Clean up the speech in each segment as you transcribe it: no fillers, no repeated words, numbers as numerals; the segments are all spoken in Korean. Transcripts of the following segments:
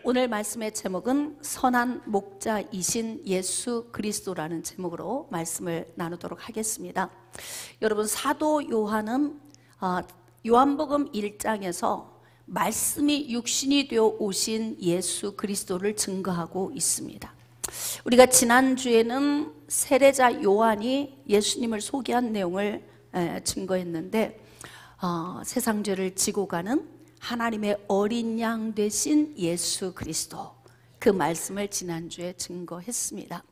오늘 말씀의 제목은 선한 목자이신 예수 그리스도라는 제목으로 말씀을 나누도록 하겠습니다. 여러분, 사도 요한은 요한복음 1장에서 말씀이 육신이 되어 오신 예수 그리스도를 증거하고 있습니다. 우리가 지난주에는 세례자 요한이 예수님을 소개한 내용을 증거했는데, 세상 죄를 지고 가는 하나님의 어린 양 되신 예수 그리스도, 그 말씀을 지난주에 증거했습니다.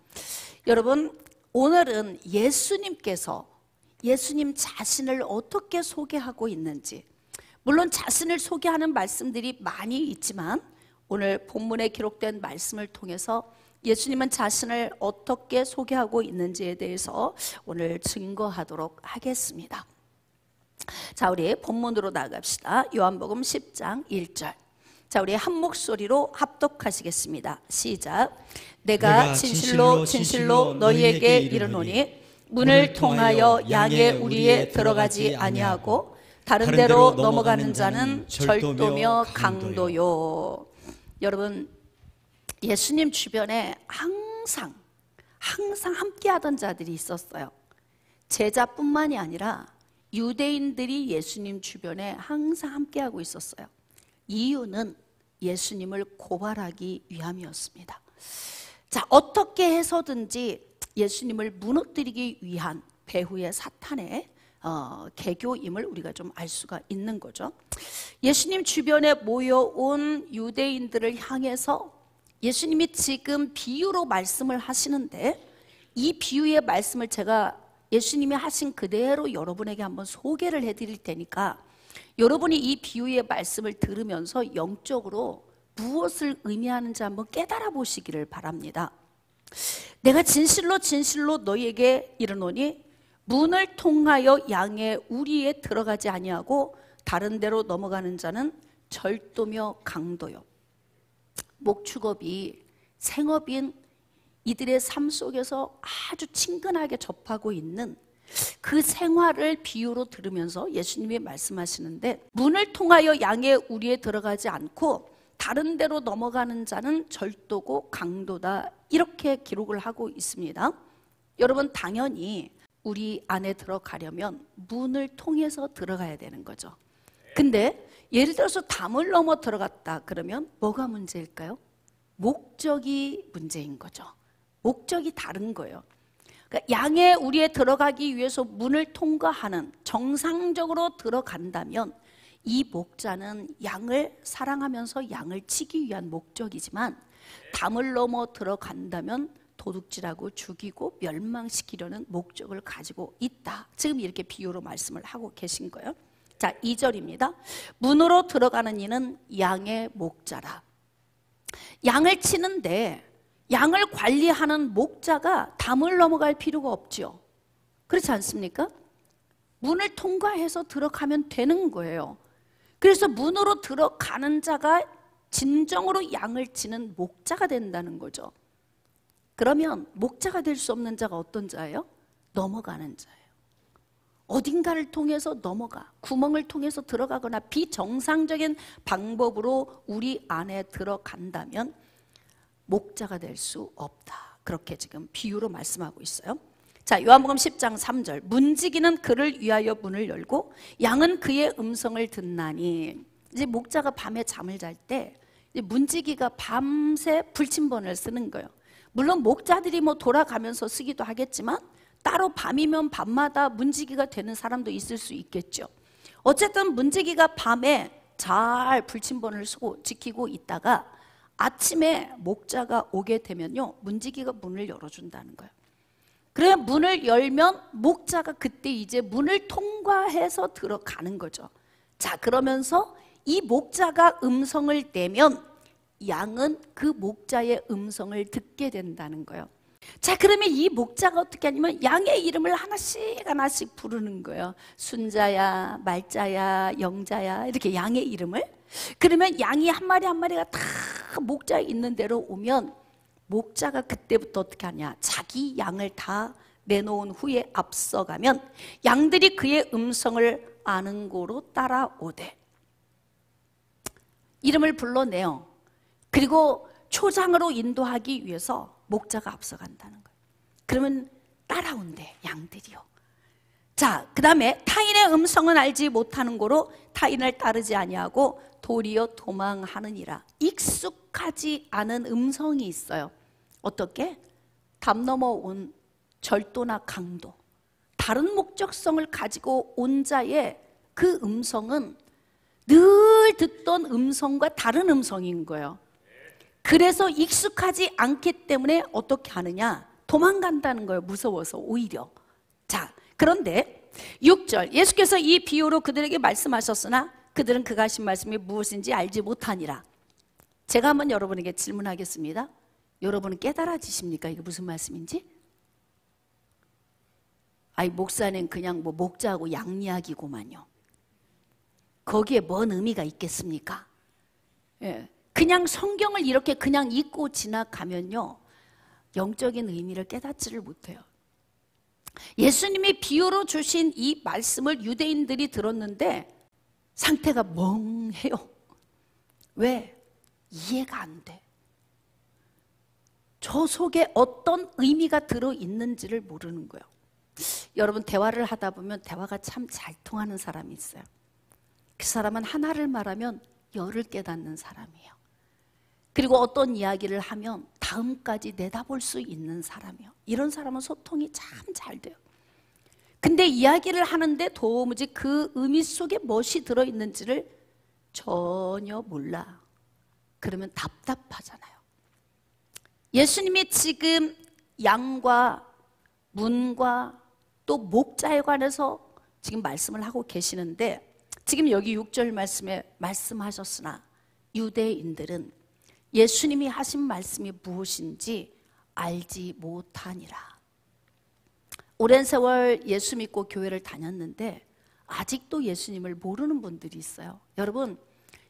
여러분, 오늘은 예수님께서 예수님 자신을 어떻게 소개하고 있는지, 물론 자신을 소개하는 말씀들이 많이 있지만 오늘 본문에 기록된 말씀을 통해서 예수님은 자신을 어떻게 소개하고 있는지에 대해서 오늘 증거하도록 하겠습니다. 자, 우리 본문으로 나갑시다. 요한복음 10장 1절. 자, 우리 한 목소리로 합독하시겠습니다. 시작. 내가 진실로 진실로 너희에게 이르노니 문을 통하여 양의 우리에 들어가지 아니하고 다른 데로 넘어가는 자는 절도며 강도요. 여러분, 예수님 주변에 항상 함께하던 자들이 있었어요. 제자뿐만이 아니라 유대인들이 예수님 주변에 항상 함께하고 있었어요. 이유는 예수님을 고발하기 위함이었습니다. 자, 어떻게 해서든지 예수님을 무너뜨리기 위한 배후의 사탄의 계교임을 우리가 좀 알 수가 있는 거죠. 예수님 주변에 모여온 유대인들을 향해서 예수님이 지금 비유로 말씀을 하시는데, 이 비유의 말씀을 제가 예수님이 하신 그대로 여러분에게 한번 소개를 해드릴 테니까 여러분이 이 비유의 말씀을 들으면서 영적으로 무엇을 의미하는지 한번 깨달아 보시기를 바랍니다. 내가 진실로 진실로 너희에게 이르노니 문을 통하여 양의 우리에 들어가지 아니하고 다른 데로 넘어가는 자는 절도며 강도요. 목축업이 생업인 이들의 삶 속에서 아주 친근하게 접하고 있는 그 생활을 비유로 들으면서 예수님이 말씀하시는데, 문을 통하여 양의 우리에 들어가지 않고 다른 데로 넘어가는 자는 절도고 강도다, 이렇게 기록을 하고 있습니다. 여러분, 당연히 우리 안에 들어가려면 문을 통해서 들어가야 되는 거죠. 근데 예를 들어서 담을 넘어 들어갔다 그러면 뭐가 문제일까요? 목적이 문제인 거죠. 목적이 다른 거예요. 그러니까 양의 우리에 들어가기 위해서 문을 통과하는, 정상적으로 들어간다면 이 목자는 양을 사랑하면서 양을 치기 위한 목적이지만, 담을 넘어 들어간다면 도둑질하고 죽이고 멸망시키려는 목적을 가지고 있다. 지금 이렇게 비유로 말씀을 하고 계신 거예요. 자, 2절입니다. 문으로 들어가는 이는 양의 목자라. 양을 치는데 양을 관리하는 목자가 담을 넘어갈 필요가 없죠. 그렇지 않습니까? 문을 통과해서 들어가면 되는 거예요. 그래서 문으로 들어가는 자가 진정으로 양을 치는 목자가 된다는 거죠. 그러면 목자가 될 수 없는 자가 어떤 자예요? 넘어가는 자예요. 어딘가를 통해서 넘어가, 구멍을 통해서 들어가거나 비정상적인 방법으로 우리 안에 들어간다면 목자가 될 수 없다. 그렇게 지금 비유로 말씀하고 있어요. 자, 요한복음 10장 3절. 문지기는 그를 위하여 문을 열고 양은 그의 음성을 듣나니. 이제 목자가 밤에 잠을 잘 때 문지기가 밤새 불침번을 쓰는 거예요. 물론 목자들이 돌아가면서 쓰기도 하겠지만 따로 밤이면 밤마다 문지기가 되는 사람도 있을 수 있겠죠. 어쨌든 문지기가 밤에 잘 불침번을 쓰고 지키고 있다가 아침에 목자가 오게 되면요, 문지기가 문을 열어준다는 거예요. 그래, 문을 열면 목자가 그때 이제 문을 통과해서 들어가는 거죠. 자, 그러면서 이 목자가 음성을 내면 양은 그 목자의 음성을 듣게 된다는 거예요. 자, 그러면 이 목자가 어떻게 하냐면 양의 이름을 하나씩 부르는 거예요. 순자야, 말자야, 영자야, 이렇게 양의 이름을. 그러면 양이 한 마리 한 마리가 다 목자 있는 데로 오면 목자가 그때부터 어떻게 하냐, 자기 양을 다 내놓은 후에 앞서가면 양들이 그의 음성을 아는 고로 따라오되. 이름을 불러내요. 그리고 초장으로 인도하기 위해서 목자가 앞서간다는 거예요. 그러면 따라온대, 양들이요. 자, 그 다음에 타인의 음성은 알지 못하는 고로 타인을 따르지 아니하고 도리어 도망하느니라. 익숙하지 않은 음성이 있어요. 어떻게? 담 넘어 온 절도나 강도, 다른 목적성을 가지고 온 자의 그 음성은 늘 듣던 음성과 다른 음성인 거예요. 그래서 익숙하지 않기 때문에 어떻게 하느냐? 도망간다는 거예요. 무서워서 오히려. 자, 그런데 6절, 예수께서 이 비유로 그들에게 말씀하셨으나 그들은 그가 하신 말씀이 무엇인지 알지 못하니라. 제가 한번 여러분에게 질문하겠습니다. 여러분은 깨달아지십니까? 이게 무슨 말씀인지? 아이, 목사는 그냥 뭐 목자하고 양 이야기고만요. 거기에 뭔 의미가 있겠습니까? 예, 그냥 성경을 이렇게 그냥 읽고 지나가면요, 영적인 의미를 깨닫지를 못해요. 예수님이 비유로 주신 이 말씀을 유대인들이 들었는데 상태가 멍해요. 왜? 이해가 안 돼. 저 속에 어떤 의미가 들어있는지를 모르는 거예요. 여러분, 대화를 하다 보면 대화가 참 잘 통하는 사람이 있어요. 그 사람은 하나를 말하면 열을 깨닫는 사람이에요. 그리고 어떤 이야기를 하면 다음까지 내다볼 수 있는 사람이에요. 이런 사람은 소통이 참 잘 돼요. 근데 이야기를 하는데 도무지 그 의미 속에 무엇이 들어있는지를 전혀 몰라. 그러면 답답하잖아요. 예수님이 지금 양과 문과 또 목자에 관해서 지금 말씀을 하고 계시는데, 지금 여기 6절 말씀에 말씀하셨으나 유대인들은 예수님이 하신 말씀이 무엇인지 알지 못하니라. 오랜 세월 예수 믿고 교회를 다녔는데 아직도 예수님을 모르는 분들이 있어요. 여러분,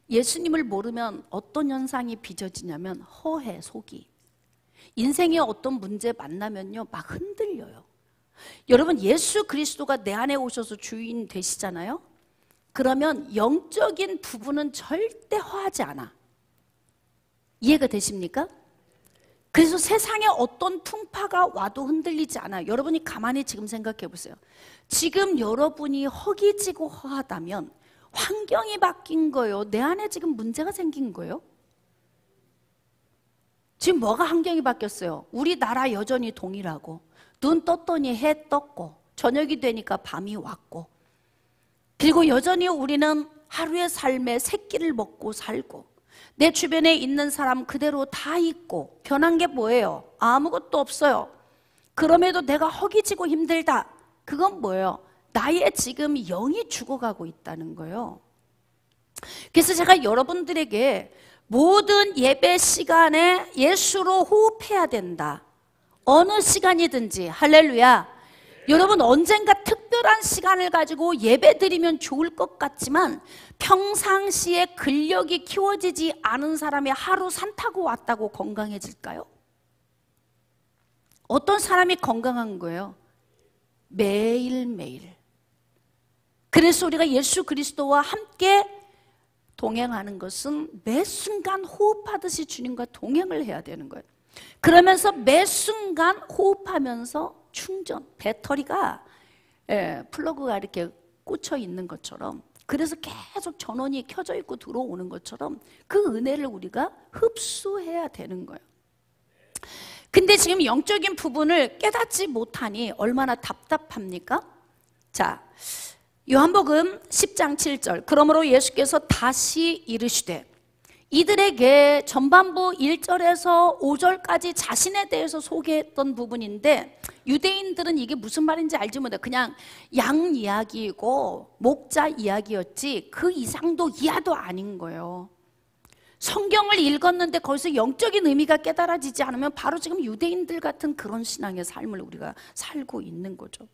예수님을 모르면 어떤 현상이 빚어지냐면 허해, 속이. 인생에 어떤 문제 만나면요, 막 흔들려요. 여러분, 예수 그리스도가 내 안에 오셔서 주인 되시잖아요. 그러면 영적인 부분은 절대 허하지 않아. 이해가 되십니까? 그래서 세상에 어떤 풍파가 와도 흔들리지 않아요. 여러분이 가만히 지금 생각해 보세요. 지금 여러분이 허기지고 허하다면 환경이 바뀐 거예요? 내 안에 지금 문제가 생긴 거예요? 지금 뭐가 환경이 바뀌었어요? 우리나라 여전히 동일하고, 눈 떴더니 해 떴고, 저녁이 되니까 밤이 왔고, 그리고 여전히 우리는 하루의 삶에 세 끼를 먹고 살고, 내 주변에 있는 사람 그대로 다 있고, 변한 게 뭐예요? 아무것도 없어요. 그럼에도 내가 허기지고 힘들다. 그건 뭐예요? 나의 지금 영이 죽어가고 있다는 거예요. 그래서 제가 여러분들에게 모든 예배 시간에 예수로 호흡해야 된다. 어느 시간이든지. 할렐루야. 여러분, 언젠가 특별한 시간을 가지고 예배 드리면 좋을 것 같지만 평상시에 근력이 키워지지 않은 사람이 하루 산 타고 왔다고 건강해질까요? 어떤 사람이 건강한 거예요? 매일매일. 그래서 우리가 예수 그리스도와 함께 동행하는 것은 매 순간 호흡하듯이 주님과 동행을 해야 되는 거예요. 그러면서 매 순간 호흡하면서 충전, 배터리가 플러그가 이렇게 꽂혀 있는 것처럼, 그래서 계속 전원이 켜져 있고 들어오는 것처럼 그 은혜를 우리가 흡수해야 되는 거예요. 근데 지금 영적인 부분을 깨닫지 못하니 얼마나 답답합니까? 자, 요한복음 10장 7절. 그러므로 예수께서 다시 이르시되, 이들에게 전반부 1절에서 5절까지 자신에 대해서 소개했던 부분인데 유대인들은 이게 무슨 말인지 알지 못해. 그냥 양 이야기고 목자 이야기였지 그 이상도 이하도 아닌 거예요. 성경을 읽었는데 거기서 영적인 의미가 깨달아지지 않으면 바로 지금 유대인들 같은 그런 신앙의 삶을 우리가 살고 있는 거죠.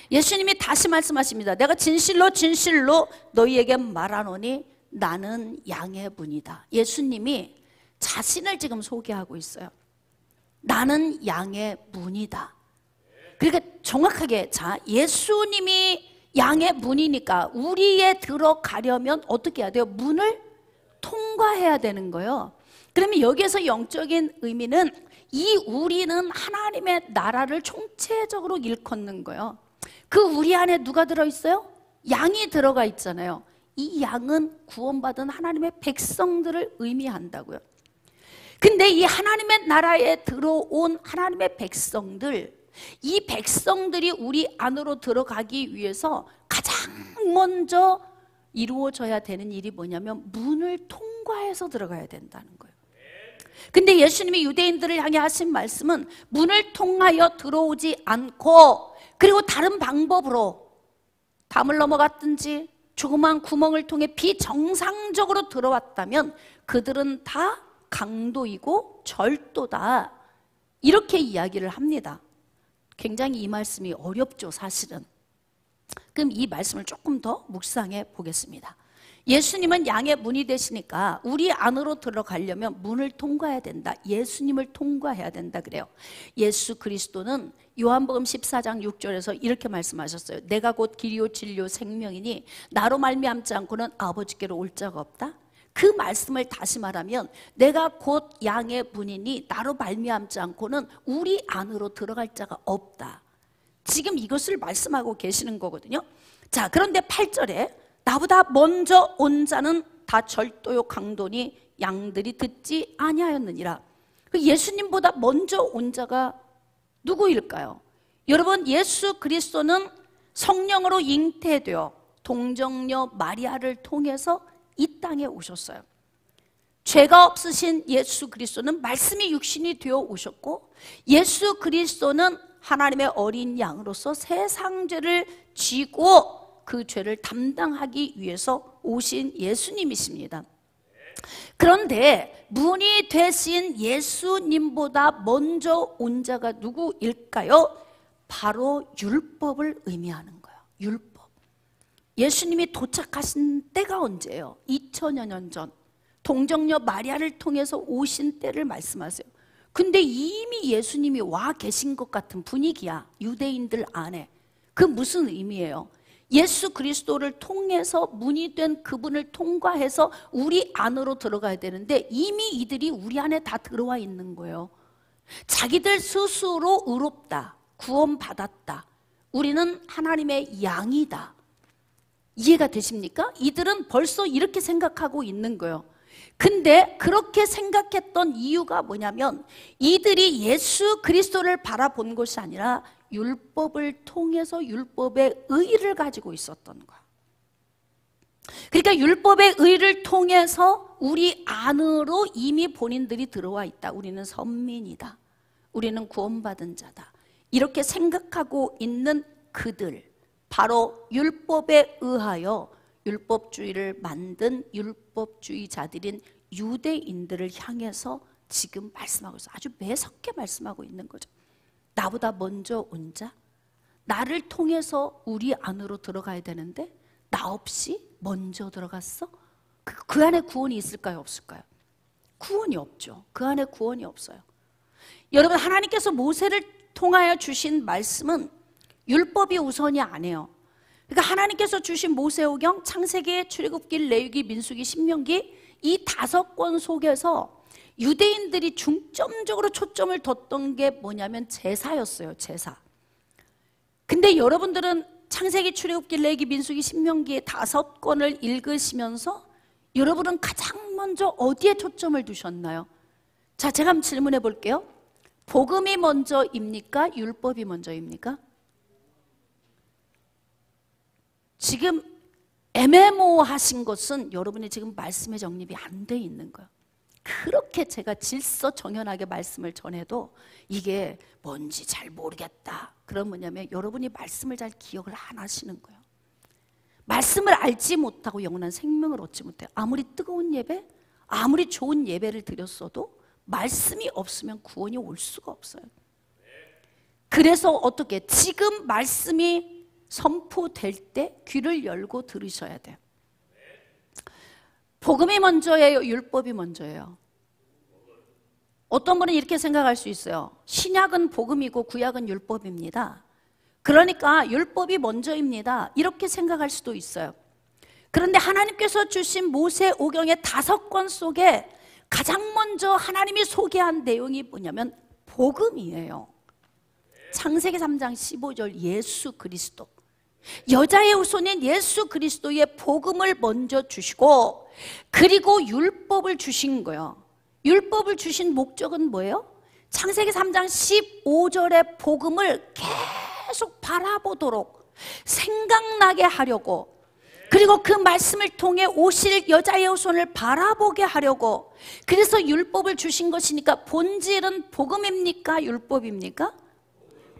예수님이 다시 말씀하십니다. 내가 진실로 진실로 너희에게 말하노니 나는 양의 문이다. 예수님이 자신을 지금 소개하고 있어요. 나는 양의 문이다. 그러니까 정확하게, 자, 예수님이 양의 문이니까 우리에 들어가려면 어떻게 해야 돼요? 문을 통과해야 되는 거예요. 그러면 여기에서 영적인 의미는 이 우리는 하나님의 나라를 총체적으로 일컫는 거예요. 그 우리 안에 누가 들어있어요? 양이 들어가 있잖아요. 이 양은 구원받은 하나님의 백성들을 의미한다고요. 근데 이 하나님의 나라에 들어온 하나님의 백성들, 이 백성들이 우리 안으로 들어가기 위해서 가장 먼저 이루어져야 되는 일이 뭐냐면 문을 통과해서 들어가야 된다는 거예요. 근데 예수님이 유대인들을 향해 하신 말씀은 문을 통하여 들어오지 않고, 그리고 다른 방법으로 담을 넘어갔든지 조그만 구멍을 통해 비정상적으로 들어왔다면 그들은 다 강도이고 절도다, 이렇게 이야기를 합니다. 굉장히 이 말씀이 어렵죠, 사실은. 그럼 이 말씀을 조금 더 묵상해 보겠습니다. 예수님은 양의 문이 되시니까 우리 안으로 들어가려면 문을 통과해야 된다. 예수님을 통과해야 된다 그래요. 예수 그리스도는 요한복음 14장 6절에서 이렇게 말씀하셨어요. 내가 곧 길이요 진리요 생명이니 나로 말미암지 않고는 아버지께로 올 자가 없다. 그 말씀을 다시 말하면 내가 곧 양의 문이니 나로 말미암지 않고는 우리 안으로 들어갈 자가 없다. 지금 이것을 말씀하고 계시는 거거든요. 자, 그런데 8절에 나보다 먼저 온 자는 다 절도요 강도니 양들이 듣지 아니하였느니라. 예수님보다 먼저 온 자가 누구일까요? 여러분, 예수 그리스도는 성령으로 잉태되어 동정녀 마리아를 통해서 이 땅에 오셨어요. 죄가 없으신 예수 그리스도는 말씀이 육신이 되어 오셨고, 예수 그리스도는 하나님의 어린 양으로서 세상 죄를 지고 그 죄를 담당하기 위해서 오신 예수님이십니다. 그런데 문이 되신 예수님보다 먼저 온 자가 누구일까요? 바로 율법을 의미하는 거예요. 율법. 예수님이 도착하신 때가 언제예요? 2000여 년 전 동정녀 마리아를 통해서 오신 때를 말씀하세요. 근데 이미 예수님이 와 계신 것 같은 분위기야, 유대인들 안에. 그 무슨 의미예요? 예수 그리스도를 통해서 문이 된 그분을 통과해서 우리 안으로 들어가야 되는데 이미 이들이 우리 안에 다 들어와 있는 거예요. 자기들 스스로 의롭다, 구원받았다, 우리는 하나님의 양이다, 이해가 되십니까? 이들은 벌써 이렇게 생각하고 있는 거예요. 근데 그렇게 생각했던 이유가 뭐냐면 이들이 예수 그리스도를 바라본 것이 아니라 율법을 통해서 율법의 의를 가지고 있었던 거야. 그러니까 율법의 의를 통해서 우리 안으로 이미 본인들이 들어와 있다. 우리는 선민이다, 우리는 구원받은 자다, 이렇게 생각하고 있는 그들, 바로 율법에 의하여 율법주의를 만든 율법주의자들인 유대인들을 향해서 지금 말씀하고 있어요. 아주 매섭게 말씀하고 있는 거죠. 나보다 먼저 온 자, 나를 통해서 우리 안으로 들어가야 되는데 나 없이 먼저 들어갔어? 그 안에 구원이 있을까요, 없을까요? 구원이 없죠. 그 안에 구원이 없어요. 여러분, 하나님께서 모세를 통하여 주신 말씀은 율법이 우선이 아니에요. 그러니까 하나님께서 주신 모세오경, 창세기, 출애굽기, 레위기, 민수기, 신명기, 이 5권 속에서 유대인들이 중점적으로 초점을 뒀던 게 뭐냐면 제사였어요. 제사. 근데 여러분들은 창세기, 출애굽기, 레위기, 민수기, 신명기의 5권을 읽으시면서 여러분은 가장 먼저 어디에 초점을 두셨나요? 자, 제가 한번 질문해 볼게요. 복음이 먼저입니까? 율법이 먼저입니까? 지금 애매모호하신 것은 여러분이 지금 말씀의 정립이 안 돼 있는 거예요. 그렇게 제가 질서정연하게 말씀을 전해도 이게 뭔지 잘 모르겠다. 그럼 뭐냐면 여러분이 말씀을 잘 기억을 안 하시는 거예요. 말씀을 알지 못하고 영원한 생명을 얻지 못해요. 아무리 뜨거운 예배, 아무리 좋은 예배를 드렸어도 말씀이 없으면 구원이 올 수가 없어요. 그래서 어떻게 지금 말씀이 선포될 때 귀를 열고 들으셔야 돼요. 복음이 먼저예요, 율법이 먼저예요? 어떤 분은 이렇게 생각할 수 있어요. 신약은 복음이고 구약은 율법입니다. 그러니까 율법이 먼저입니다, 이렇게 생각할 수도 있어요. 그런데 하나님께서 주신 모세오경의 5권 속에 가장 먼저 하나님이 소개한 내용이 뭐냐면 복음이에요. 창세기 3장 15절 예수 그리스도, 여자의 후손인 예수 그리스도의 복음을 먼저 주시고, 그리고 율법을 주신 거예요. 율법을 주신 목적은 뭐예요? 창세기 3장 15절의 복음을 계속 바라보도록 생각나게 하려고, 그리고 그 말씀을 통해 오실 여자의 후손을 바라보게 하려고, 그래서 율법을 주신 것이니까 본질은 복음입니까? 율법입니까?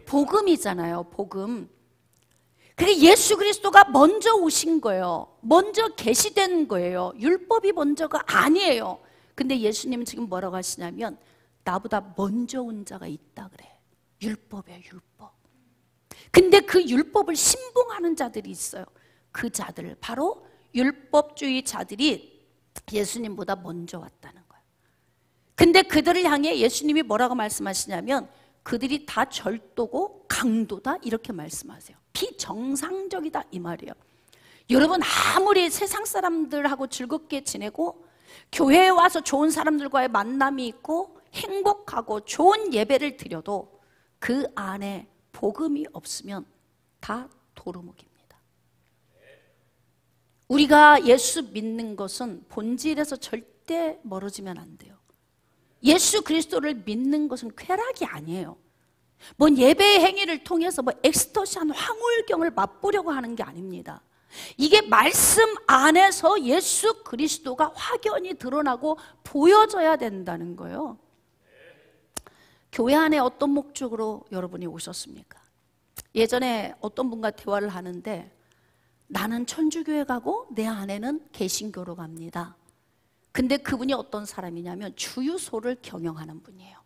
복음이잖아요. 복음. 그게 예수 그리스도가 먼저 오신 거예요. 먼저 계시된 거예요. 율법이 먼저가 아니에요. 근데 예수님은 지금 뭐라고 하시냐면 나보다 먼저 온 자가 있다 그래. 율법이에요. 율법. 근데 그 율법을 신봉하는 자들이 있어요. 그 자들, 바로 율법주의 자들이 예수님보다 먼저 왔다는 거예요. 근데 그들을 향해 예수님이 뭐라고 말씀하시냐면 그들이 다 절도고 강도다 이렇게 말씀하세요. 비정상적이다 이 말이에요. 여러분, 아무리 세상 사람들하고 즐겁게 지내고 교회에 와서 좋은 사람들과의 만남이 있고 행복하고 좋은 예배를 드려도 그 안에 복음이 없으면 다 도루묵입니다. 우리가 예수 믿는 것은 본질에서 절대 멀어지면 안 돼요. 예수 그리스도를 믿는 것은 쾌락이 아니에요. 뭔 예배의 행위를 통해서 뭐 엑스터시한 황홀경을 맛보려고 하는 게 아닙니다. 이게 말씀 안에서 예수 그리스도가 확연히 드러나고 보여져야 된다는 거예요. 교회 안에 어떤 목적으로 여러분이 오셨습니까? 예전에 어떤 분과 대화를 하는데 나는 천주교에 가고 내 아내는 개신교로 갑니다. 근데 그분이 어떤 사람이냐면 주유소를 경영하는 분이에요.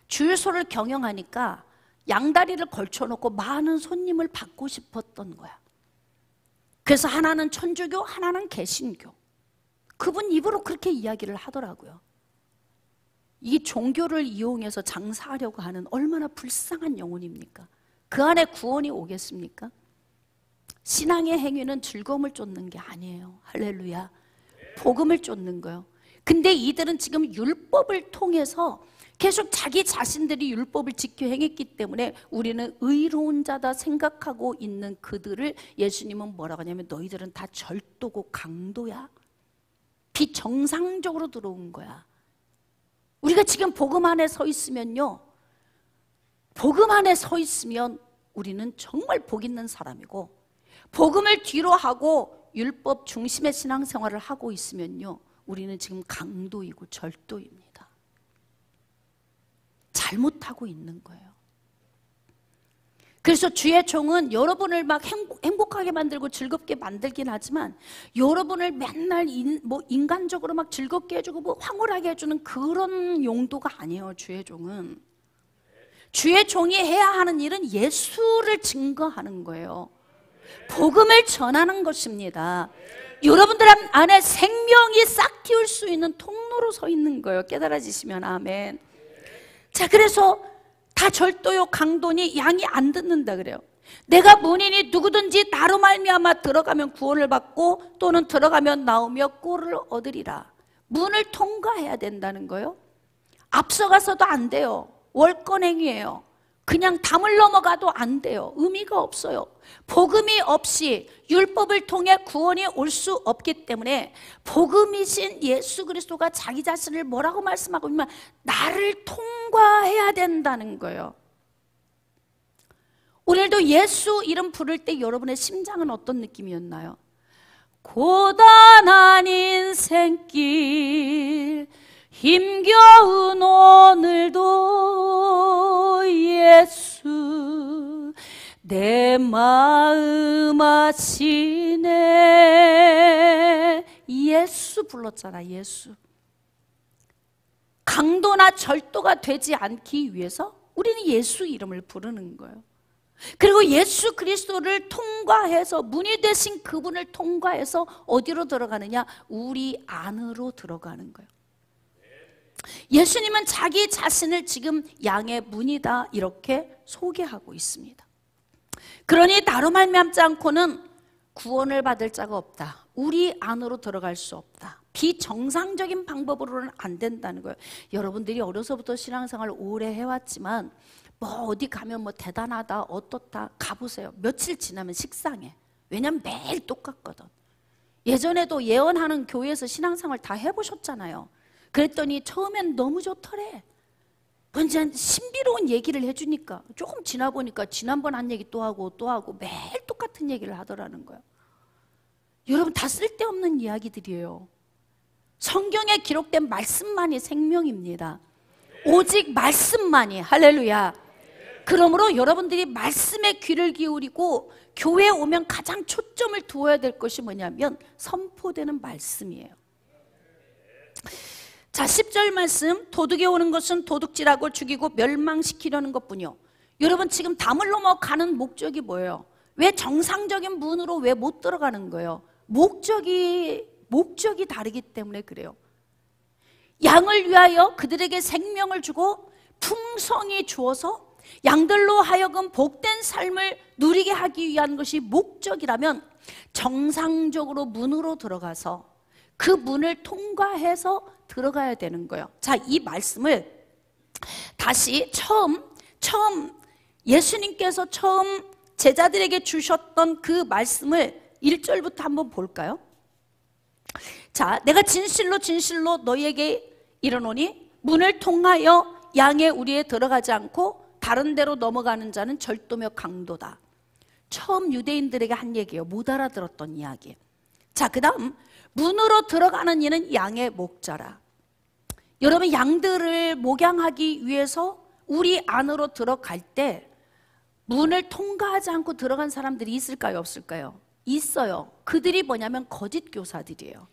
주유소를 경영하니까 양다리를 걸쳐놓고 많은 손님을 받고 싶었던 거야. 그래서 하나는 천주교, 하나는 개신교. 그분 입으로 그렇게 이야기를 하더라고요. 이 종교를 이용해서 장사하려고 하는 얼마나 불쌍한 영혼입니까? 그 안에 구원이 오겠습니까? 신앙의 행위는 즐거움을 쫓는 게 아니에요. 할렐루야. 복음을 쫓는 거예요. 근데 이들은 지금 율법을 통해서 계속 자기 자신들이 율법을 지켜 행했기 때문에 우리는 의로운 자다 생각하고 있는 그들을 예수님은 뭐라고 하냐면 너희들은 다 절도고 강도야. 비정상적으로 들어온 거야. 우리가 지금 복음 안에 서 있으면요, 복음 안에 서 있으면 우리는 정말 복 있는 사람이고, 복음을 뒤로 하고 율법 중심의 신앙생활을 하고 있으면요, 우리는 지금 강도이고 절도입니다. 잘못하고 있는 거예요. 그래서 주의 종은 여러분을 막 행복하게 만들고 즐겁게 만들긴 하지만 여러분을 맨날 인간적으로 막 즐겁게 해주고 뭐 황홀하게 해주는 그런 용도가 아니에요. 주의 종은. 주의 종이 해야 하는 일은 예수를 증거하는 거예요. 복음을 전하는 것입니다. 여러분들 안에 생명이 싹 틔울 수 있는 통로로 서 있는 거예요. 깨달아지시면 아멘. 자, 그래서 다 절도요 강도니 양이 안 듣는다 그래요. 내가 문인이 누구든지 나로 말미암아 들어가면 구원을 받고 또는 들어가면 나오며 꼴을 얻으리라. 문을 통과해야 된다는 거예요. 앞서가서도 안 돼요. 월권행위예요. 그냥 담을 넘어가도 안 돼요. 의미가 없어요. 복음이 없이 율법을 통해 구원이 올 수 없기 때문에 복음이신 예수 그리스도가 자기 자신을 뭐라고 말씀하고 있냐면 나를 통과해야 된다는 거예요. 오늘도 예수 이름 부를 때 여러분의 심장은 어떤 느낌이었나요? 고단한 인생길 힘겨운 오늘도 예수 내 마음 아시네. 예수 불렀잖아. 예수. 강도나 절도가 되지 않기 위해서 우리는 예수 이름을 부르는 거예요. 그리고 예수 그리스도를 통과해서 문이 되신 그분을 통과해서 어디로 들어가느냐? 우리 안으로 들어가는 거예요. 예수님은 자기 자신을 지금 양의 문이다 이렇게 소개하고 있습니다. 그러니 나로 말미암지 않고는 구원을 받을 자가 없다. 우리 안으로 들어갈 수 없다. 비정상적인 방법으로는 안 된다는 거예요. 여러분들이 어려서부터 신앙생활을 오래 해왔지만 뭐 어디 가면 뭐 대단하다 어떻다 가보세요. 며칠 지나면 식상해. 왜냐면 매일 똑같거든. 예전에도 예언하는 교회에서 신앙생활 다 해보셨잖아요. 그랬더니 처음엔 너무 좋더래. 먼저 신비로운 얘기를 해주니까 조금 지나 보니까 지난번 한 얘기 또 하고 매일 똑같은 얘기를 하더라는 거예요. 여러분 다 쓸데없는 이야기들이에요. 성경에 기록된 말씀만이 생명입니다. 오직 말씀만이. 할렐루야. 그러므로 여러분들이 말씀에 귀를 기울이고 교회에 오면 가장 초점을 두어야 될 것이 뭐냐면 선포되는 말씀이에요. 자, 10절 말씀. 도둑이 오는 것은 도둑질하고 죽이고 멸망시키려는 것뿐이요. 여러분 지금 담을 넘어 가는 목적이 뭐예요? 왜 정상적인 문으로 왜 못 들어가는 거예요? 목적이 다르기 때문에 그래요. 양을 위하여 그들에게 생명을 주고 풍성히 주어서 양들로 하여금 복된 삶을 누리게 하기 위한 것이 목적이라면 정상적으로 문으로 들어가서 그 문을 통과해서 들어가야 되는 거예요. 자, 이 말씀을 다시 처음 예수님께서 처음 제자들에게 주셨던 그 말씀을 1절부터 한번 볼까요? 자, 내가 진실로 진실로 너희에게 이르노니 문을 통하여 양의 우리에 들어가지 않고 다른 데로 넘어가는 자는 절도며 강도다. 처음 유대인들에게 한 얘기예요. 못 알아들었던 이야기. 자, 그 다음 문으로 들어가는 이는 양의 목자라. 여러분 양들을 목양하기 위해서 우리 안으로 들어갈 때 문을 통과하지 않고 들어간 사람들이 있을까요? 없을까요? 있어요. 그들이 뭐냐면 거짓 교사들이에요.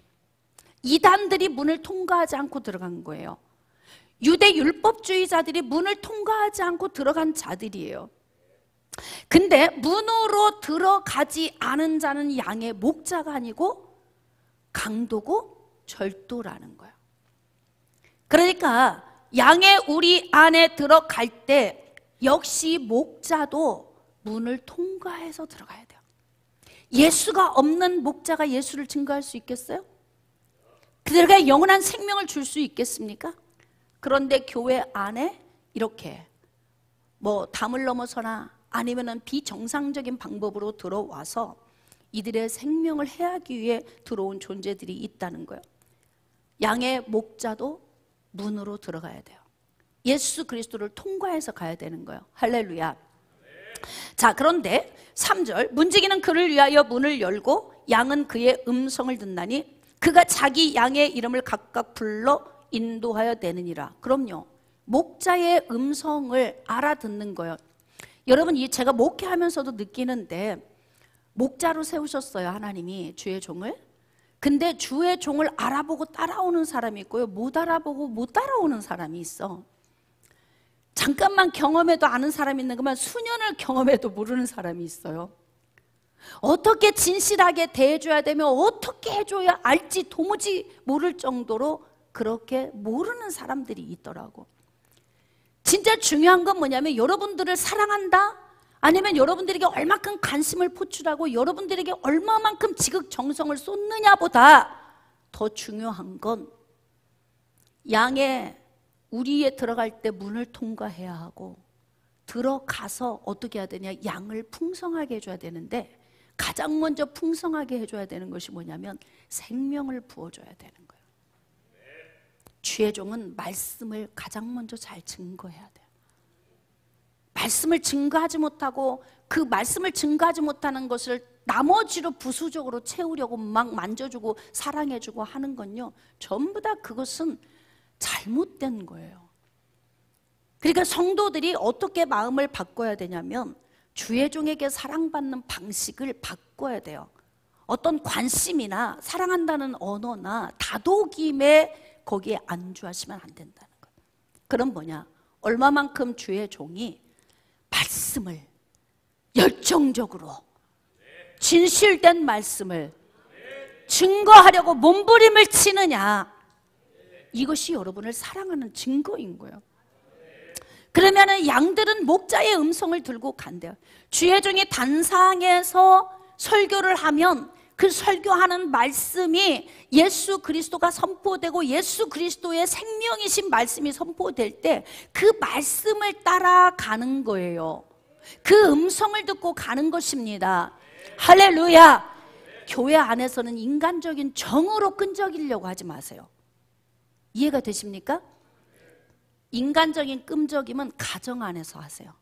이단들이 문을 통과하지 않고 들어간 거예요. 유대 율법주의자들이 문을 통과하지 않고 들어간 자들이에요. 근데 문으로 들어가지 않은 자는 양의 목자가 아니고 강도고 절도라는 거예요. 그러니까 양의 우리 안에 들어갈 때 역시 목자도 문을 통과해서 들어가야 돼요. 예수가 없는 목자가 예수를 증거할 수 있겠어요? 그들에게 영원한 생명을 줄 수 있겠습니까? 그런데 교회 안에 이렇게 뭐 담을 넘어서나 아니면은 비정상적인 방법으로 들어와서 이들의 생명을 해하기 위해 들어온 존재들이 있다는 거예요. 양의 목자도 문으로 들어가야 돼요. 예수 그리스도를 통과해서 가야 되는 거예요. 할렐루야. 자, 그런데 3절 문지기는 그를 위하여 문을 열고 양은 그의 음성을 듣나니 그가 자기 양의 이름을 각각 불러 인도하여 내느니라. 그럼요. 목자의 음성을 알아듣는 거예요. 여러분 제가 목회하면서도 느끼는데 목자로 세우셨어요. 하나님이 주의 종을. 근데 주의 종을 알아보고 따라오는 사람이 있고요. 못 알아보고 못 따라오는 사람이 있어. 잠깐만 경험해도 아는 사람이 있는 것만 수년을 경험해도 모르는 사람이 있어요. 어떻게 진실하게 대해줘야 되며 어떻게 해줘야 알지 도무지 모를 정도로 그렇게 모르는 사람들이 있더라고. 진짜 중요한 건 뭐냐면 여러분들을 사랑한다? 아니면 여러분들에게 얼마큼 관심을 포출하고 여러분들에게 얼마만큼 지극정성을 쏟느냐보다 더 중요한 건 양의 우리에 들어갈 때 문을 통과해야 하고 들어가서 어떻게 해야 되냐? 양을 풍성하게 해줘야 되는데 가장 먼저 풍성하게 해줘야 되는 것이 뭐냐면 생명을 부어줘야 되는 거예요. 주의 종은 말씀을 가장 먼저 잘 증거해야 돼요. 말씀을 증거하지 못하고 그 말씀을 증거하지 못하는 것을 나머지로 부수적으로 채우려고 막 만져주고 사랑해주고 하는 건요, 전부 다 그것은 잘못된 거예요. 그러니까 성도들이 어떻게 마음을 바꿔야 되냐면 주의 종에게 사랑받는 방식을 바꿔야 돼요. 어떤 관심이나 사랑한다는 언어나 다독임에 거기에 안주하시면 안 된다는 거예요. 그럼 뭐냐? 얼마만큼 주의 종이 말씀을 열정적으로 진실된 말씀을 증거하려고 몸부림을 치느냐, 이것이 여러분을 사랑하는 증거인 거예요. 그러면은 양들은 목자의 음성을 들고 간대요. 주의 종이 단상에서 설교를 하면 그 설교하는 말씀이 예수 그리스도가 선포되고 예수 그리스도의 생명이신 말씀이 선포될 때 그 말씀을 따라가는 거예요. 그 음성을 듣고 가는 것입니다. 할렐루야. 교회 안에서는 인간적인 정으로 끈적이려고 하지 마세요. 이해가 되십니까? 인간적인 끈적임은 가정 안에서 하세요.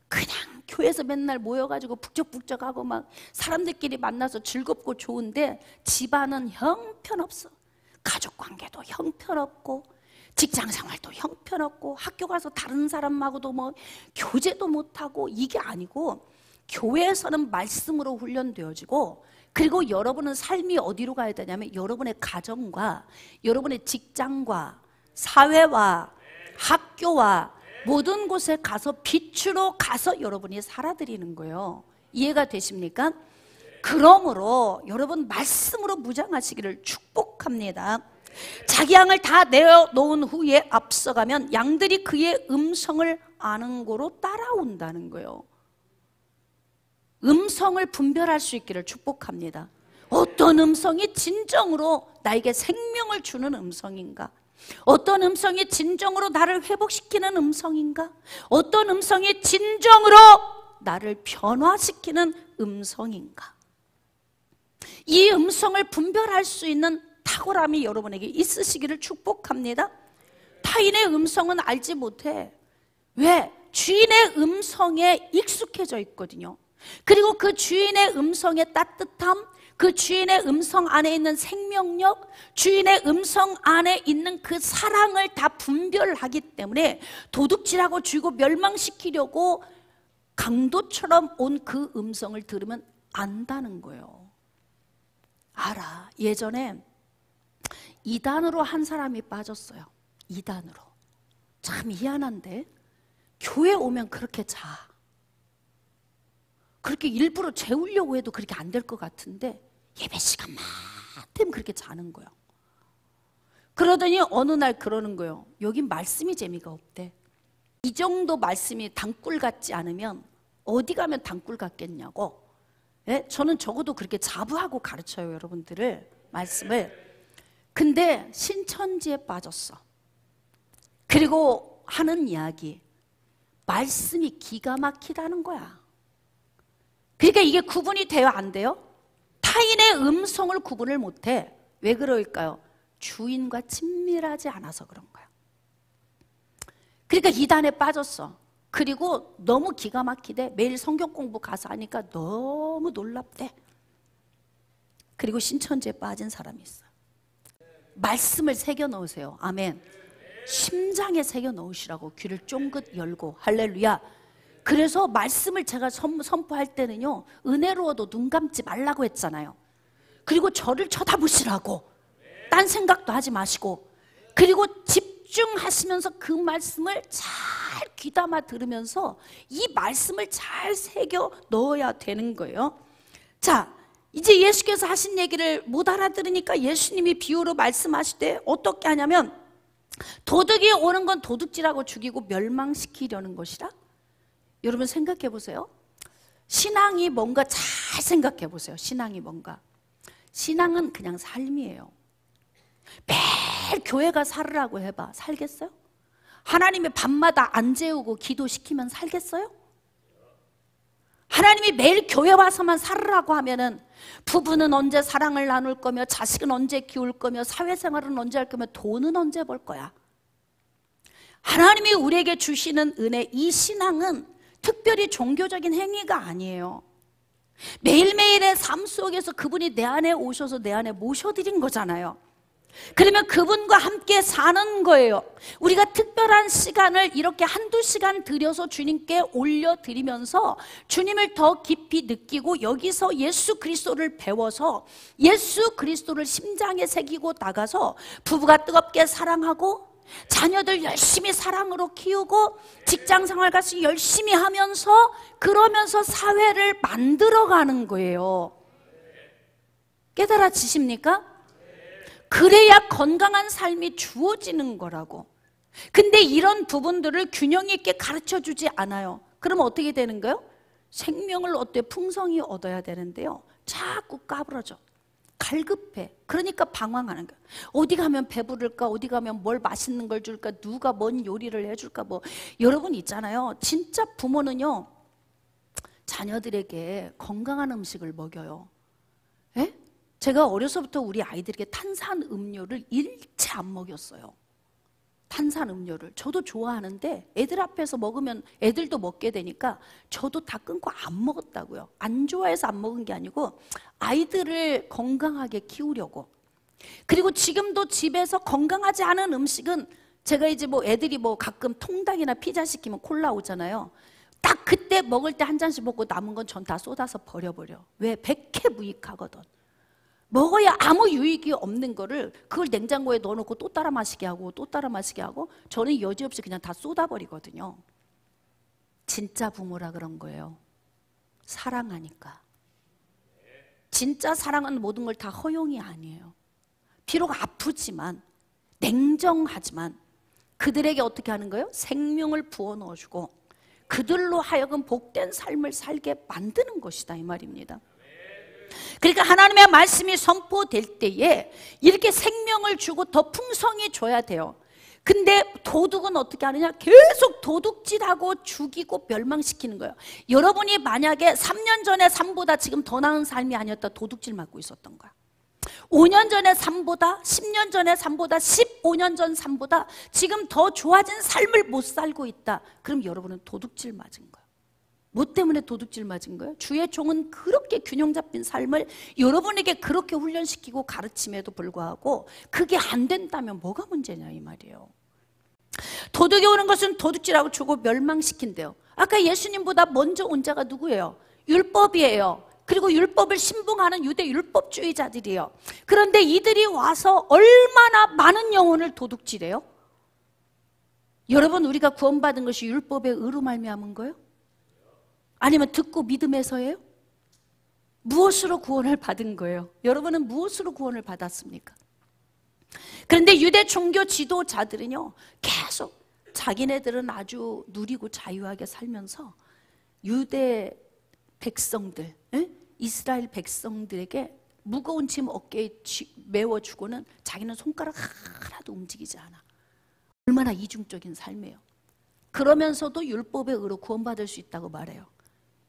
그냥 교회에서 맨날 모여가지고 북적북적하고 막 사람들끼리 만나서 즐겁고 좋은데 집안은 형편없어. 가족관계도 형편없고 직장생활도 형편없고 학교 가서 다른 사람하고도 뭐 교제도 못하고, 이게 아니고 교회에서는 말씀으로 훈련되어지고, 그리고 여러분은 삶이 어디로 가야 되냐면 여러분의 가정과 여러분의 직장과 사회와 학교와 모든 곳에 가서 빛으로 가서 여러분이 살아드리는 거예요. 이해가 되십니까? 그러므로 여러분 말씀으로 무장하시기를 축복합니다. 자기 양을 다 내어놓은 후에 앞서가면 양들이 그의 음성을 아는 고로 따라온다는 거예요. 음성을 분별할 수 있기를 축복합니다. 어떤 음성이 진정으로 나에게 생명을 주는 음성인가? 어떤 음성이 진정으로 나를 회복시키는 음성인가? 어떤 음성이 진정으로 나를 변화시키는 음성인가? 이 음성을 분별할 수 있는 탁월함이 여러분에게 있으시기를 축복합니다. 타인의 음성은 알지 못해. 왜? 주인의 음성에 익숙해져 있거든요. 그리고 그 주인의 음성의 따뜻함, 그 주인의 음성 안에 있는 생명력, 주인의 음성 안에 있는 그 사랑을 다 분별하기 때문에 도둑질하고 죽이고 멸망시키려고 강도처럼 온 그 음성을 들으면 안다는 거예요. 알아. 예전에 이단으로 한 사람이 빠졌어요. 이단으로. 참 희한한데 교회 오면 그렇게 자. 그렇게 일부러 재우려고 해도 그렇게 안 될 것 같은데 예배 시간만 되면 그렇게 자는 거예요. 그러더니 어느 날 그러는 거예요. 여긴 말씀이 재미가 없대. 이 정도 말씀이 단꿀 같지 않으면 어디 가면 단꿀 같겠냐고. 예? 저는 적어도 그렇게 자부하고 가르쳐요, 여러분들을, 말씀을. 근데 신천지에 빠졌어. 그리고 하는 이야기, 말씀이 기가 막히다는 거야. 그러니까 이게 구분이 돼요, 안 돼요? 타인의 음성을 구분을 못해. 왜 그럴까요? 주인과 친밀하지 않아서 그런 거야. 그러니까 이단에 빠졌어. 그리고 너무 기가 막히대. 매일 성경 공부 가서 하니까 너무 놀랍대. 그리고 신천지에 빠진 사람이 있어. 말씀을 새겨 넣으세요. 아멘. 심장에 새겨 넣으시라고. 귀를 쫑긋 열고. 할렐루야. 그래서 말씀을 제가 선포할 때는요, 은혜로워도 눈 감지 말라고 했잖아요. 그리고 저를 쳐다보시라고. 딴 생각도 하지 마시고, 그리고 집중하시면서 그 말씀을 잘 귀담아 들으면서 이 말씀을 잘 새겨 넣어야 되는 거예요. 자, 이제 예수께서 하신 얘기를 못 알아들으니까 예수님이 비유로 말씀하시되 어떻게 하냐면, 도둑이 오는 건 도둑질하고 죽이고 멸망시키려는 것이라. 여러분 생각해 보세요. 신앙이 뭔가 잘 생각해 보세요. 신앙이 뭔가. 신앙은 그냥 삶이에요. 매일 교회가 살으라고 해봐. 살겠어요? 하나님이 밤마다 안 재우고 기도시키면 살겠어요? 하나님이 매일 교회 와서만 살으라고 하면은 부부는 언제 사랑을 나눌 거며, 자식은 언제 키울 거며, 사회생활은 언제 할 거며, 돈은 언제 벌 거야? 하나님이 우리에게 주시는 은혜, 이 신앙은 특별히 종교적인 행위가 아니에요. 매일매일의 삶 속에서 그분이 내 안에 오셔서 내 안에 모셔드린 거잖아요. 그러면 그분과 함께 사는 거예요. 우리가 특별한 시간을 이렇게 한두 시간 들여서 주님께 올려드리면서 주님을 더 깊이 느끼고, 여기서 예수 그리스도를 배워서 예수 그리스도를 심장에 새기고 나가서 부부가 뜨겁게 사랑하고, 자녀들 열심히 사랑으로 키우고, 직장생활 가서 열심히 하면서, 그러면서 사회를 만들어가는 거예요. 깨달아지십니까? 그래야 건강한 삶이 주어지는 거라고. 근데 이런 부분들을 균형 있게 가르쳐주지 않아요. 그러면 어떻게 되는 거예요? 생명을 어때 풍성히 얻어야 되는데요, 자꾸 까부러져. 갈급해. 그러니까 방황하는 거야. 어디 가면 배부를까? 어디 가면 뭘 맛있는 걸 줄까? 누가 뭔 요리를 해줄까? 뭐 여러분 있잖아요. 진짜 부모는요, 자녀들에게 건강한 음식을 먹여요. 예? 제가 어려서부터 우리 아이들에게 탄산 음료를 일체 안 먹였어요. 탄산 음료를. 저도 좋아하는데 애들 앞에서 먹으면 애들도 먹게 되니까 저도 다 끊고 안 먹었다고요. 안 좋아해서 안 먹은 게 아니고 아이들을 건강하게 키우려고. 그리고 지금도 집에서 건강하지 않은 음식은 제가 이제 뭐 애들이 뭐 가끔 통닭이나 피자 시키면 콜라 오잖아요. 딱 그때 먹을 때 한 잔씩 먹고 남은 건 전 다 쏟아서 버려버려. 왜? 백해무익하거든. 먹어야 아무 유익이 없는 거를 그걸 냉장고에 넣어놓고 또 따라 마시게 하고 또 따라 마시게 하고 저는 여지없이 그냥 다 쏟아버리거든요. 진짜 부모라 그런 거예요. 사랑하니까. 진짜 사랑은 모든 걸 다 허용이 아니에요. 비록 아프지만 냉정하지만 그들에게 어떻게 하는 거예요? 생명을 부어 넣어주고 그들로 하여금 복된 삶을 살게 만드는 것이다 이 말입니다. 그러니까 하나님의 말씀이 선포될 때에 이렇게 생명을 주고 더 풍성히 줘야 돼요. 근데 도둑은 어떻게 하느냐? 계속 도둑질하고 죽이고 멸망시키는 거예요. 여러분이 만약에 3년 전의 삶보다 지금 더 나은 삶이 아니었다 도둑질 맞고 있었던 거야. 5년 전의 삶보다 10년 전의 삶보다 15년 전 삶보다 지금 더 좋아진 삶을 못 살고 있다. 그럼 여러분은 도둑질 맞은 거예요. 뭐 때문에 도둑질 맞은 거예요? 주의 종은 그렇게 균형 잡힌 삶을 여러분에게 그렇게 훈련시키고 가르침에도 불구하고 그게 안 된다면 뭐가 문제냐 이 말이에요. 도둑이 오는 것은 도둑질하고 주고 멸망시킨대요. 아까 예수님보다 먼저 온 자가 누구예요? 율법이에요. 그리고 율법을 신봉하는 유대 율법주의자들이에요. 그런데 이들이 와서 얼마나 많은 영혼을 도둑질해요? 여러분 우리가 구원받은 것이 율법의 의로 말미암은 거예요? 아니면 듣고 믿음에서예요? 무엇으로 구원을 받은 거예요? 여러분은 무엇으로 구원을 받았습니까? 그런데 유대 종교 지도자들은요 계속 자기네들은 아주 누리고 자유하게 살면서 유대 백성들, 이스라엘 백성들에게 무거운 짐 어깨에 메워주고는 자기는 손가락 하나도 움직이지 않아. 얼마나 이중적인 삶이에요. 그러면서도 율법의 의로 구원받을 수 있다고 말해요.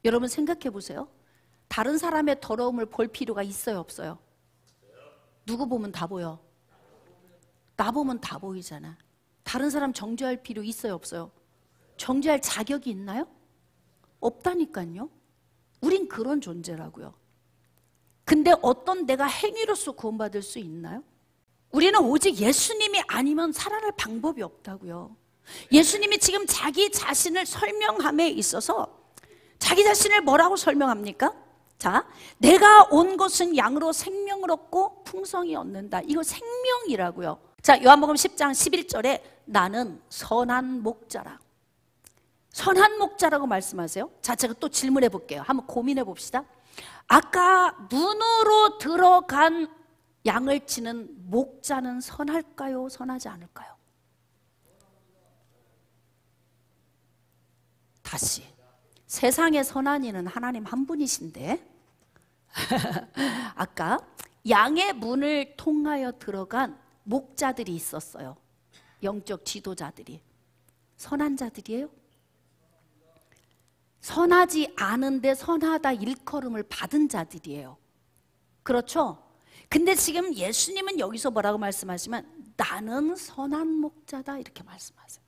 여러분 생각해 보세요. 다른 사람의 더러움을 볼 필요가 있어요 없어요? 누구 보면 다 보여? 나 보면 다 보이잖아. 다른 사람 정죄할 필요 있어요 없어요? 정죄할 자격이 있나요? 없다니까요. 우린 그런 존재라고요. 근데 어떤 내가 행위로서 구원받을 수 있나요? 우리는 오직 예수님이 아니면 살아날 방법이 없다고요. 예수님이 지금 자기 자신을 설명함에 있어서 자기 자신을 뭐라고 설명합니까? 자, 내가 온 것은 양으로 생명을 얻고 풍성히 얻는다. 이거 생명이라고요. 자, 요한복음 10장 11절에 나는 선한 목자라. 선한 목자라고 말씀하세요. 자, 제가 또 질문해 볼게요. 한번 고민해 봅시다. 아까 문으로 들어간 양을 치는 목자는 선할까요? 선하지 않을까요? 다시. 세상에 선한 이는 하나님 한 분이신데 아까 양의 문을 통하여 들어간 목자들이 있었어요. 영적 지도자들이. 선한 자들이에요? 선하지 않은데 선하다 일컬음을 받은 자들이에요. 그렇죠? 근데 지금 예수님은 여기서 뭐라고 말씀하시면 나는 선한 목자다 이렇게 말씀하세요.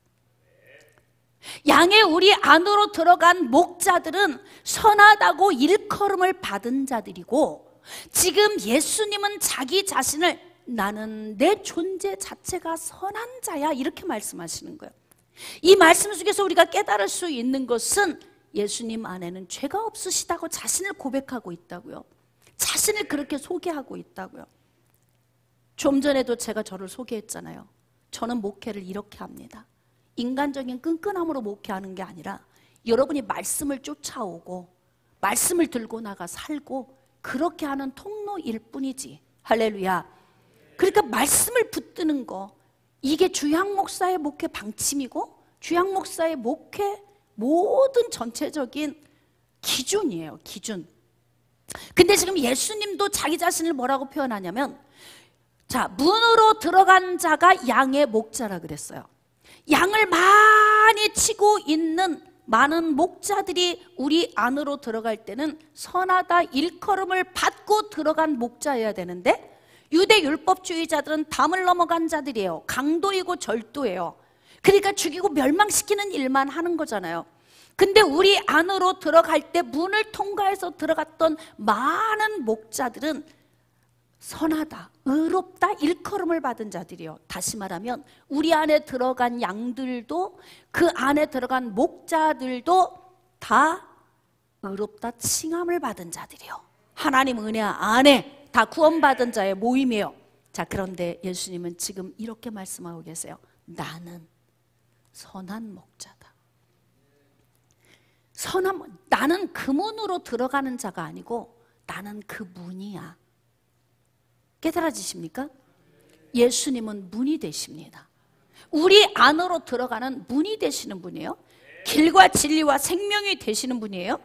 양의 우리 안으로 들어간 목자들은 선하다고 일컬음을 받은 자들이고 지금 예수님은 자기 자신을 나는 내 존재 자체가 선한 자야 이렇게 말씀하시는 거예요. 이 말씀 속에서 우리가 깨달을 수 있는 것은 예수님 안에는 죄가 없으시다고 자신을 고백하고 있다고요. 자신을 그렇게 소개하고 있다고요. 좀 전에도 제가 저를 소개했잖아요. 저는 목회를 이렇게 합니다. 인간적인 끈끈함으로 목회하는 게 아니라 여러분이 말씀을 쫓아오고 말씀을 들고 나가 살고 그렇게 하는 통로일 뿐이지. 할렐루야. 그러니까 말씀을 붙드는 거 이게 주양 목사의 목회 방침이고 주양 목사의 목회 모든 전체적인 기준이에요. 기준. 근데 지금 예수님도 자기 자신을 뭐라고 표현하냐면, 자, 문으로 들어간 자가 양의 목자라 그랬어요. 양을 많이 치고 있는 많은 목자들이 우리 안으로 들어갈 때는 선하다 일컬음을 받고 들어간 목자여야 되는데, 유대 율법주의자들은 담을 넘어간 자들이에요. 강도이고 절도예요. 그러니까 죽이고 멸망시키는 일만 하는 거잖아요. 근데 우리 안으로 들어갈 때 문을 통과해서 들어갔던 많은 목자들은 선하다, 의롭다 일컬음을 받은 자들이요. 다시 말하면 우리 안에 들어간 양들도, 그 안에 들어간 목자들도 다 의롭다 칭함을 받은 자들이요. 하나님 은혜 안에 다 구원받은 자의 모임이에요. 자, 그런데 예수님은 지금 이렇게 말씀하고 계세요. 나는 선한 목자다. 나는 그 문으로 들어가는 자가 아니고 나는 그 문이야. 깨달아지십니까? 예수님은 문이 되십니다. 우리 안으로 들어가는 문이 되시는 분이에요. 길과 진리와 생명이 되시는 분이에요.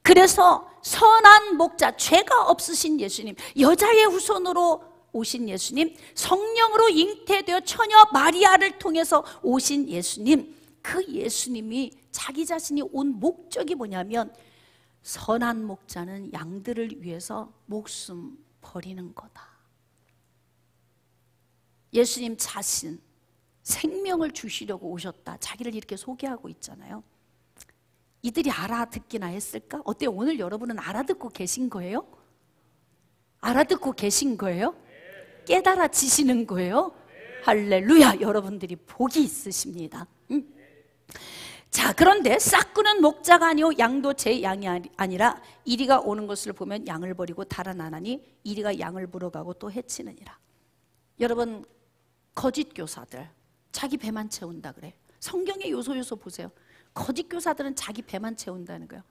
그래서 선한 목자, 죄가 없으신 예수님, 여자의 후손으로 오신 예수님, 성령으로 잉태되어 처녀 마리아를 통해서 오신 예수님, 그 예수님이 자기 자신이 온 목적이 뭐냐면, 선한 목자는 양들을 위해서 목숨 버리는 거다. 예수님 자신 생명을 주시려고 오셨다. 자기를 이렇게 소개하고 있잖아요. 이들이 알아듣기나 했을까? 어때요? 오늘 여러분은 알아듣고 계신 거예요? 알아듣고 계신 거예요? 깨달아지시는 거예요? 할렐루야! 여러분들이 복이 있으십니다. 자, 그런데 싹구는 목자가 아니요 양도 제 양이 아니라 이리가 오는 것을 보면 양을 버리고 달아나나니 이리가 양을 물어가고 또 해치느니라. 여러분, 거짓 교사들 자기 배만 채운다 그래. 성경의 요소 보세요. 거짓 교사들은 자기 배만 채운다는 거예요.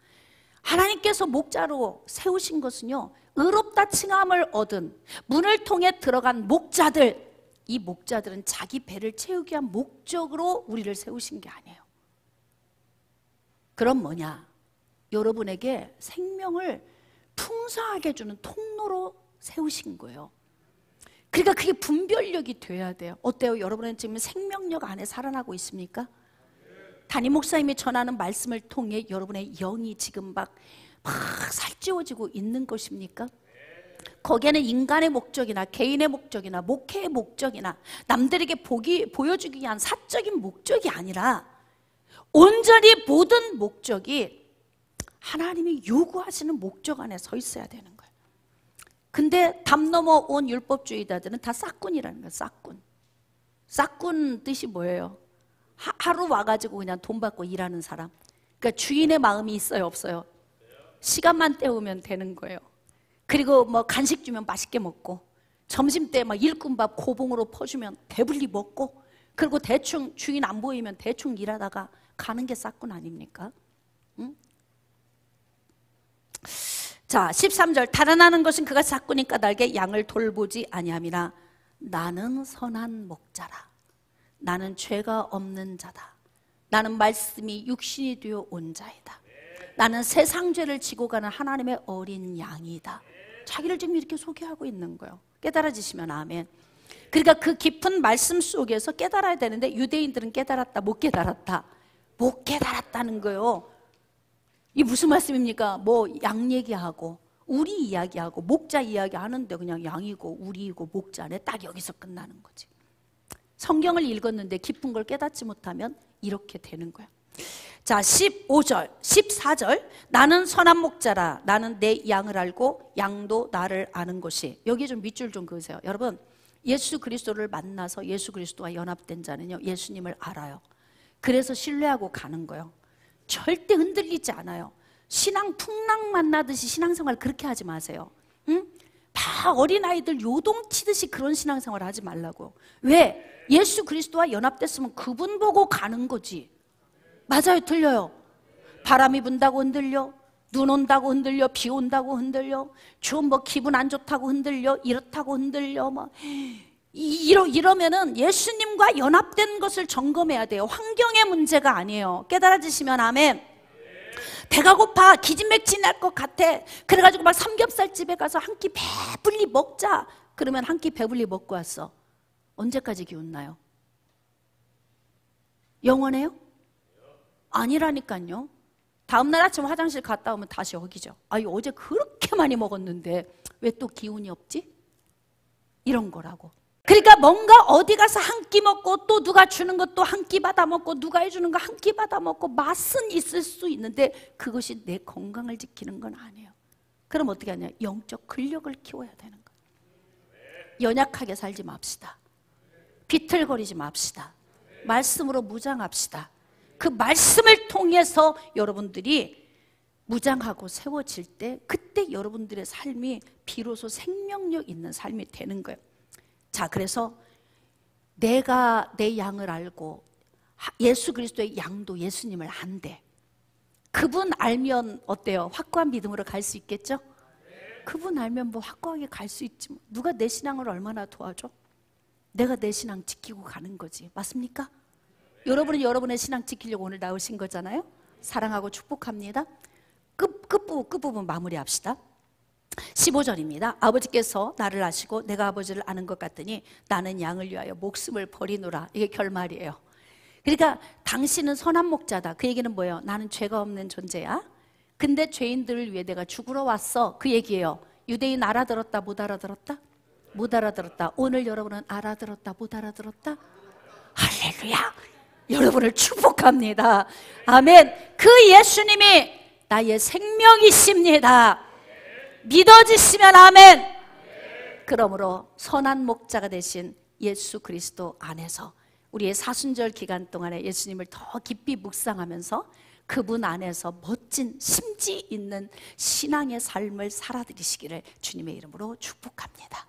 하나님께서 목자로 세우신 것은요, 의롭다 칭함을 얻은 문을 통해 들어간 목자들, 이 목자들은 자기 배를 채우기 위한 목적으로 우리를 세우신 게 아니에요. 그럼 뭐냐? 여러분에게 생명을 풍성하게 주는 통로로 세우신 거예요. 그러니까 그게 분별력이 돼야 돼요. 어때요? 여러분은 지금 생명력 안에 살아나고 있습니까? 담임 목사님이 전하는 말씀을 통해 여러분의 영이 지금 막 살찌워지고 있는 것입니까? 거기에는 인간의 목적이나 개인의 목적이나 목회의 목적이나 남들에게 보여주기 위한 사적인 목적이 아니라 온전히 모든 목적이 하나님이 요구하시는 목적 안에 서 있어야 되는 거예요. 근데 담 넘어온 율법주의자들은 다 싹군이라는 거예요. 싹군. 싹군 뜻이 뭐예요? 하루 와가지고 그냥 돈 받고 일하는 사람. 그러니까 주인의 마음이 있어요, 없어요? 시간만 때우면 되는 거예요. 그리고 뭐 간식 주면 맛있게 먹고, 점심 때 막 일꾼밥 고봉으로 퍼주면 배불리 먹고, 그리고 대충 주인 안 보이면 대충 일하다가 가는 게 싹군 아닙니까? 응? 자, 13절. 달아나는 것은 그가 싹군이 까닭에 양을 돌보지 아니함이나 나는 선한 목자라. 나는 죄가 없는 자다. 나는 말씀이 육신이 되어 온 자이다. 나는 세상 죄를 지고 가는 하나님의 어린 양이다. 자기를 지금 이렇게 소개하고 있는 거예요. 깨달아지시면 아멘. 그러니까 그 깊은 말씀 속에서 깨달아야 되는데 유대인들은 깨달았다, 못 깨달았다? 못 깨달았다는 거예요. 이게 무슨 말씀입니까? 뭐 양 얘기하고 우리 이야기하고 목자 이야기 하는데 그냥 양이고 우리이고 목자네, 딱 여기서 끝나는 거지. 성경을 읽었는데 깊은 걸 깨닫지 못하면 이렇게 되는 거야. 자, 15절, 14절. 나는 선한 목자라. 나는 내 양을 알고 양도 나를 아는 것이. 여기 좀 밑줄 좀 그으세요. 여러분, 예수 그리스도를 만나서 예수 그리스도와 연합된 자는요, 예수님을 알아요. 그래서 신뢰하고 가는 거예요. 절대 흔들리지 않아요. 신앙 풍랑 만나듯이 신앙생활 그렇게 하지 마세요. 응? 다 어린아이들 요동치듯이 그런 신앙생활 하지 말라고요. 왜? 예수 그리스도와 연합됐으면 그분 보고 가는 거지. 맞아요, 틀려요? 바람이 분다고 흔들려, 눈 온다고 흔들려, 비 온다고 흔들려, 좀 뭐 기분 안 좋다고 흔들려, 이렇다고 흔들려, 막 이러면은 예수님과 연합된 것을 점검해야 돼요. 환경의 문제가 아니에요. 깨달아지시면 아멘. 배가 고파, 기진맥진이 날 것 같아. 그래가지고 막 삼겹살집에 가서 한 끼 배불리 먹자. 그러면 한 끼 배불리 먹고 왔어. 언제까지 기운나요? 영원해요? 아니라니까요. 다음날 아침 화장실 갔다 오면 다시 여기죠. 아유, 어제 그렇게 많이 먹었는데 왜 또 기운이 없지? 이런 거라고. 그러니까 뭔가 어디 가서 한 끼 먹고 또 누가 주는 것도 한 끼 받아 먹고 누가 해주는 거 한 끼 받아 먹고 맛은 있을 수 있는데 그것이 내 건강을 지키는 건 아니에요. 그럼 어떻게 하냐? 영적 근력을 키워야 되는 거예요. 연약하게 살지 맙시다. 비틀거리지 맙시다. 말씀으로 무장합시다. 그 말씀을 통해서 여러분들이 무장하고 세워질 때 그때 여러분들의 삶이 비로소 생명력 있는 삶이 되는 거예요. 자, 그래서 내가 내 양을 알고 예수 그리스도의 양도 예수님을 안대. 그분 알면 어때요? 확고한 믿음으로 갈 수 있겠죠? 그분 알면 뭐 확고하게 갈 수 있지. 누가 내 신앙을 얼마나 도와줘? 내가 내 신앙 지키고 가는 거지. 맞습니까? 여러분은 여러분의 신앙 지키려고 오늘 나오신 거잖아요. 사랑하고 축복합니다. 끝부분 마무리합시다. 15절입니다. 아버지께서 나를 아시고 내가 아버지를 아는 것 같더니 나는 양을 위하여 목숨을 버리노라. 이게 결말이에요. 그러니까 당신은 선한 목자다. 그 얘기는 뭐예요? 나는 죄가 없는 존재야. 근데 죄인들을 위해 내가 죽으러 왔어. 그 얘기예요. 유대인 알아들었다? 못 알아들었다? 못 알아들었다. 오늘 여러분은 알아들었다? 못 알아들었다? 할렐루야. 여러분을 축복합니다. 아멘. 그 예수님이 나의 생명이십니다. 믿어지시면 아멘. 그러므로 선한 목자가 되신 예수 그리스도 안에서 우리의 사순절 기간 동안에 예수님을 더 깊이 묵상하면서 그분 안에서 멋진 심지 있는 신앙의 삶을 살아드리시기를 주님의 이름으로 축복합니다.